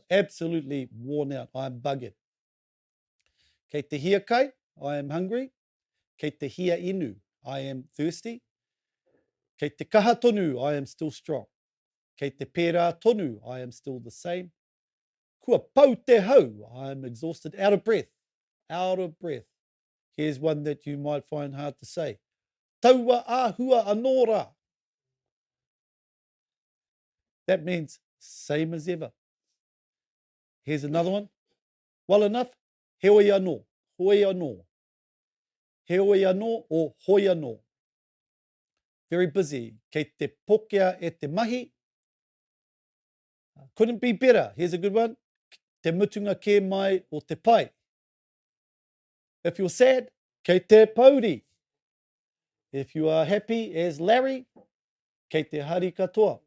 absolutely worn out. I'm buggered. Kei te hia kai, I am hungry. Kei te hia inu, I am thirsty. Kei te kaha tonu, I am still strong. Kei te pērā tonu, I am still the same. Kua pau te hau, I am exhausted, out of breath. Out of breath. Here's one that you might find hard to say. Taua ahua anora. That means same as ever. Here's another one. Well enough, heoi anō, hoi anō. Heoi anō or hoi anō. Very busy. Kei te pokea e te mahi. Couldn't be better. Here's a good one. Te mutunga ke mai o te pai. If you're sad, kei te pauri. If you are happy as Larry, kei te hari katoa.